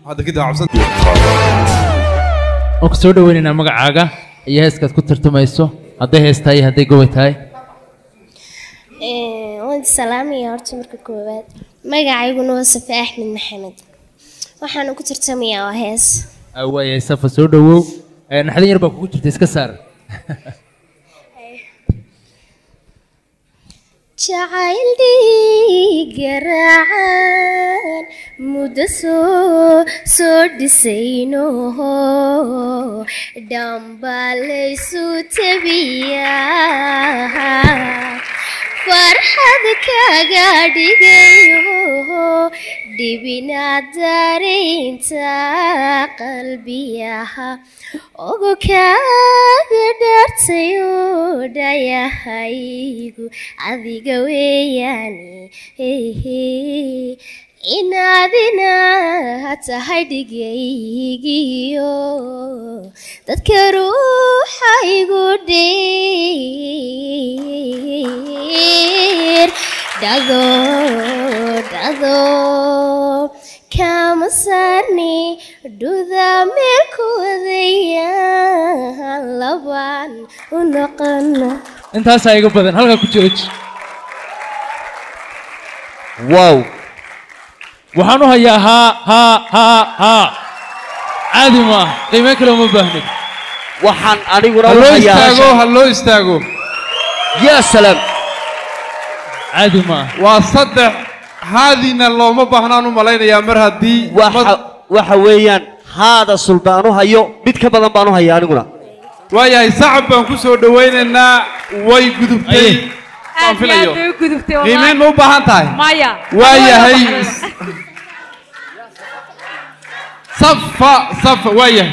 هذا كده عبسط أقصد وين أنا مقعدة يهز كتر مايسو هذا هستاي هذا جوتاي وانت سلامي يا هرت مركب كوبات مقعد وصف أحمد محمد وحنا كتر تمية وهز أو يسافر سودو نحن يربى كتر تسكسر جعلي قرعان مدسو دسينو دمبالي سوتبيا فرحتك قاعدي جيو دبنا دارين تا قلبيا أوكا قدرتيو دايا هايغو أذيك وياني inaadina hata haydhigayigiyo dadka ruuxa igu dheer dhado kama saarni dhuda meelkoodaya labaan u noqona intaasaa iga badan halkaa ku jooji wow waxaan u hayaa ha caadi ma qiime kale uma baahnin waxaan aniguna u hayaa haloo istaago ya salaam caadi ma waa saddex haadina looma baahnaan u malaynayaa mar haddii waxa weeyaan haada suldaanu hayo mid ka badan baan u hayaa aniguna waayahay sacab baan ku soo dhawaynaynaa way gudubtay qiimeyn ma u baahan tahay maya waayahay safa waayahay